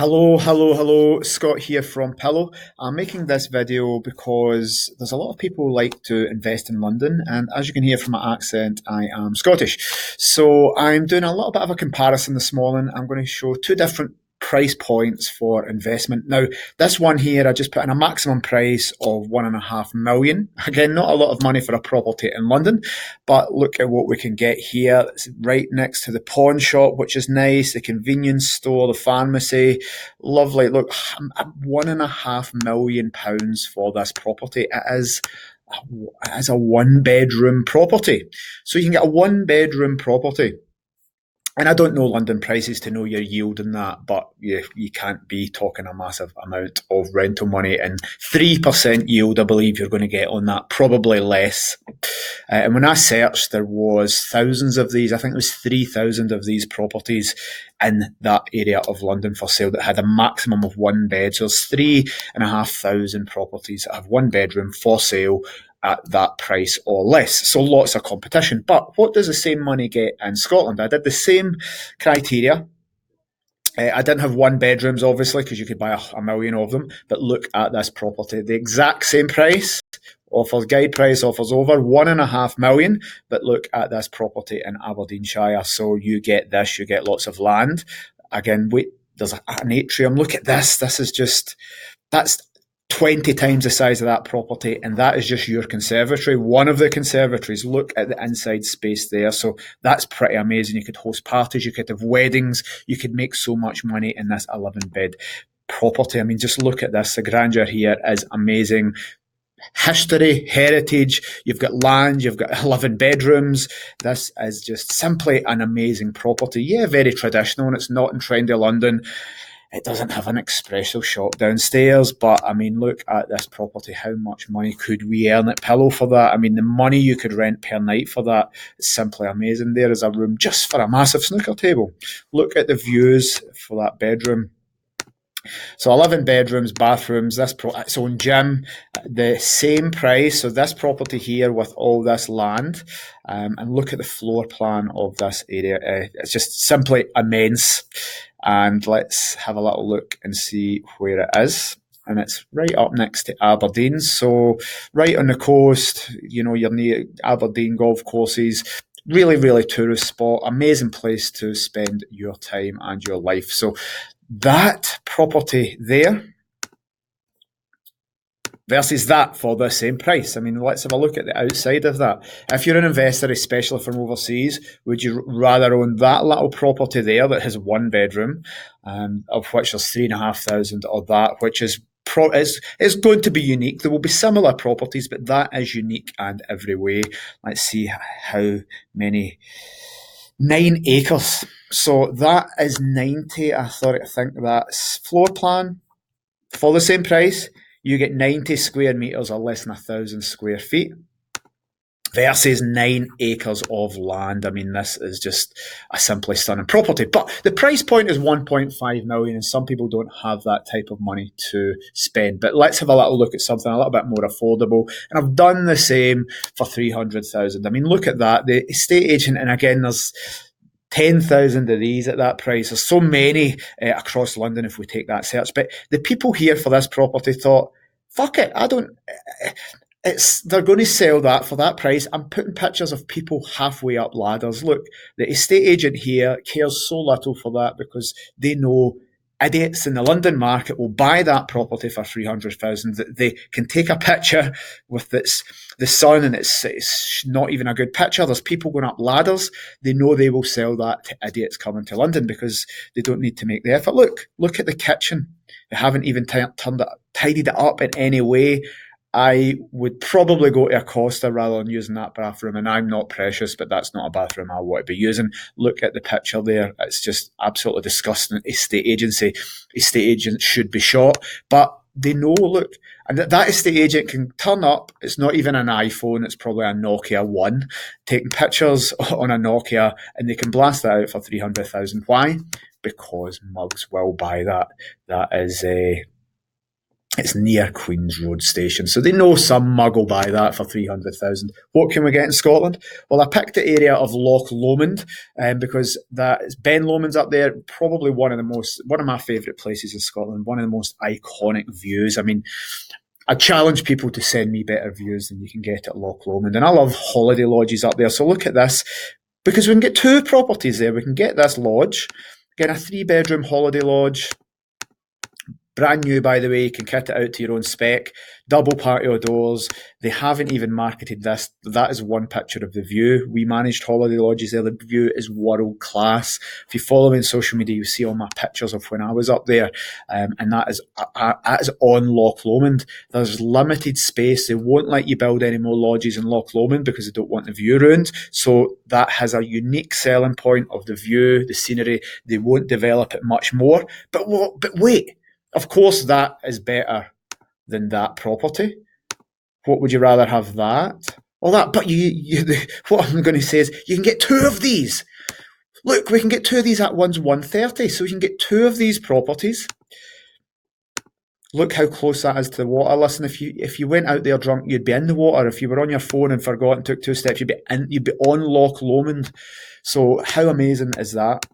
Hello, Scott here from Pillow. I'm making this video because there's a lot of people like to invest in London, and as you can hear from my accent, I am Scottish. So I'm doing a little bit of a comparison this morning. I'm going to show two different price points for investment. Now, this one here, I just put in a maximum price of 1.5 million. Again, not a lot of money for a property in London, but look at what we can get here. It's right next to the pawn shop, which is nice, the convenience store, the pharmacy. Lovely. Look, £1.5 million for this property. It is a one bedroom property. So you can get a one bedroom property, and I don't know London prices to know your yield in that, but you can't be talking a massive amount of rental money. And 3% yield, I believe you're going to get on that, probably less. And when I searched, there was thousands of these. I think it was 3,000 of these properties in that area of London for sale that had a maximum of one bed. So there's 3,500 properties that have one bedroom for sale at that price or less. So lots of competition. But what does the same money get in Scotland? I did the same criteria. I didn't have one bedrooms, obviously, because you could buy a million of them. But look at this property. The exact same price. Offers guide price, offers over 1.5 million. But look at this property in Aberdeenshire. So you get this, you get lots of land. Again, wait, there's an atrium. Look at this. That's 20 times the size of that property, and that is just your conservatory. One of the conservatories. Look at the inside space there. So that's pretty amazing. You could host parties, you could have weddings, you could make so much money in this 11-bed property. I mean, just look at this. The grandeur here is amazing. History, heritage, you've got land, you've got 11 bedrooms. This is just simply an amazing property. Yeah, very traditional, and it's not in trendy London. It doesn't have an espresso shop downstairs, but I mean, look at this property. How much money could we earn at Pillow for that? I mean, the money you could rent per night for that is simply amazing. There is a room just for a massive snooker table. Look at the views for that bedroom. So 11 bedrooms, bathrooms, its own gym, the same price. So this property here with all this land, and look at the floor plan of this area. It's just simply immense. And let's have a little look and see where it is. And it's right up next to Aberdeen. So right on the coast, you're near Aberdeen golf courses. Really, really tourist spot. Amazing place to spend your time and your life. So that property there versus that for the same price. I mean, let's have a look at the outside of that. If you're an investor, especially from overseas, would you rather own that little property there that has one bedroom, of which there's 3,500, or that which is going to be unique? There will be similar properties, but that is unique in every way. Let's see how many. 9 acres. So that is 90. I think that's floor plan for the same price. You get 90 square meters, or less than 1,000 square feet, versus 9 acres of land. I mean, this is just a simply stunning property. But the price point is 1.5 million, and some people don't have that type of money to spend. But let's have a little look at something a little bit more affordable. And I've done the same for 300,000. I mean, look at that. The estate agent, and again, there's 10,000 of these at that price. There's so many across London if we take that search. But the people here for this property thought, fuck it, they're going to sell that for that price. I'm putting pictures of people halfway up ladders. Look, the estate agent here cares so little for that because they know idiots in the London market will buy that property for 300,000. That they can take a picture with the sun, and it's not even a good picture. There's people going up ladders. They know they will sell that to idiots coming to London because they don't need to make the effort. Look at the kitchen. They haven't even tidied it up in any way. I would probably go to a Costa rather than using that bathroom, and I'm not precious, but that's not a bathroom I want to be using. Look at the picture there. It's just absolutely disgusting. Estate agents should be shot, but they know, look, and that estate agent can turn up. It's not even an iPhone. It's probably a Nokia 1, taking pictures on a Nokia, and they can blast that out for 300,000. Why? Because mugs will buy that. That is It's near Queen's Road Station. So they know some mug will buy that for 300,000. What can we get in Scotland? Well, I picked the area of Loch Lomond because Ben Lomond's up there, probably one of my favourite places in Scotland, one of the most iconic views. I mean, I challenge people to send me better views than you can get at Loch Lomond. And I love holiday lodges up there. So look at this, because we can get two properties there. We can get this lodge, get a 3-bedroom holiday lodge, brand new, by the way. You can kit it out to your own spec. Double patio doors. They haven't even marketed this. That is one picture of the view. We managed holiday lodges there. The view is world class. If you follow me on social media, you see all my pictures of when I was up there. And that is on Loch Lomond. There's limited space. They won't let you build any more lodges in Loch Lomond because they don't want the view ruined. So that has a unique selling point of the view, the scenery. They won't develop it much more. But wait. Of course, that is better than that property. What would you rather have, that or that? But what I'm going to say is you can get two of these. Look, we can get two of these at one's 130, so we can get two of these properties. Look how close that is to the water. Listen, if you went out there drunk, you'd be in the water. If you were on your phone and forgot and took 2 steps, you'd be on Loch Lomond. So how amazing is that?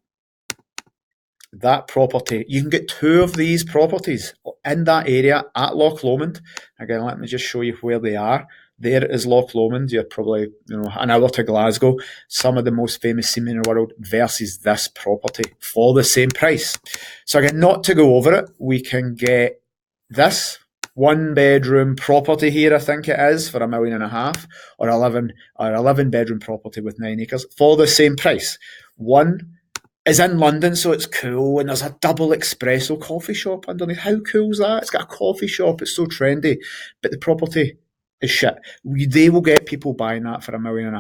That property, you can get two of these properties in that area at Loch Lomond. Again, let me just show you where they are. There is Loch Lomond. You're probably an hour to Glasgow. Some of the most famous scenery in the world versus this property for the same price. So again, not to go over it, we can get this 1-bedroom property here, I think it is, for $1.5 million, or 11-bedroom property with 9 acres for the same price. One is in London, so it's cool, and there's a double espresso coffee shop underneath. How cool is that? It's got a coffee shop, it's so trendy, but the property is shit. They will get people buying that for £1.5 million,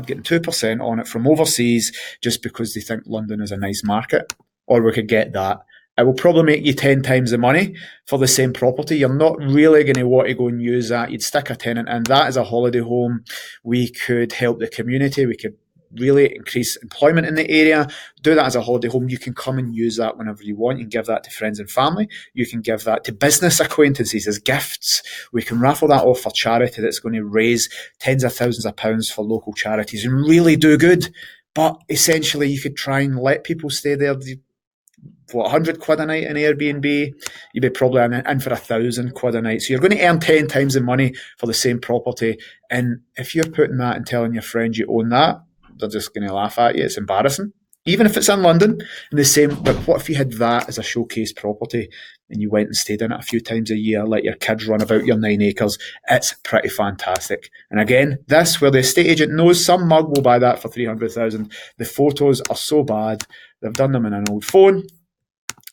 getting 2% on it from overseas just because they think London is a nice market. Or we could get that. It will probably make you 10 times the money for the same property. You're not really going to want to go and use that. You'd stick a tenant in. That is a holiday home. We could help the community. We could really increase employment in the area. Do that as a holiday home. You can come and use that whenever you want. You can give that to friends and family. You can give that to business acquaintances as gifts. We can raffle that off for charity that's going to raise tens of thousands of pounds for local charities and really do good. But essentially, you could try and let people stay there. £100 a night in Airbnb, you'd be probably in for £1,000 a night. So you're going to earn 10 times the money for the same property. And if you're putting that and telling your friends you own that, they're just going to laugh at you. It's embarrassing. Even if it's in London, in the same, but what if you had that as a showcase property and you went and stayed in it a few times a year, let your kids run about your 9 acres? It's pretty fantastic. And again, this, where the estate agent knows some mug will buy that for 300,000. The photos are so bad, they've done them in an old phone,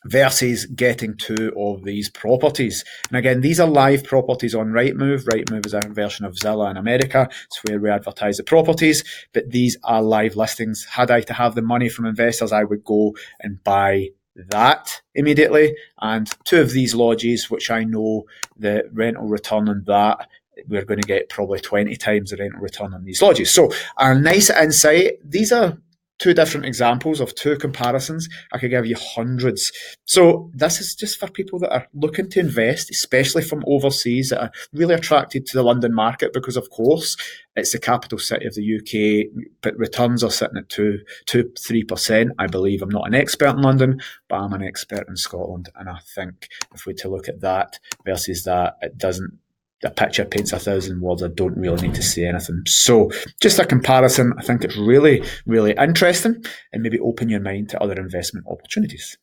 versus getting two of these properties. And again, these are live properties on Rightmove. Rightmove is a version of Zillow in America. It's where we advertise the properties, but these are live listings. Had I to have the money from investors, I would go and buy that immediately. And two of these lodges, which I know the rental return on that, we're going to get probably 20 times the rental return on these lodges. So a nice insight. These are two different examples of two comparisons. I could give you hundreds. So this is just for people that are looking to invest, especially from overseas, that are really attracted to the London market because, of course, it's the capital city of the UK, but returns are sitting at 3%. I believe. I'm not an expert in London, but I'm an expert in Scotland. And I think if we're to look at that versus that, it doesn't. The picture paints 1,000 words. I don't really need to say anything. So just a comparison. I think it's really, really interesting and maybe open your mind to other investment opportunities.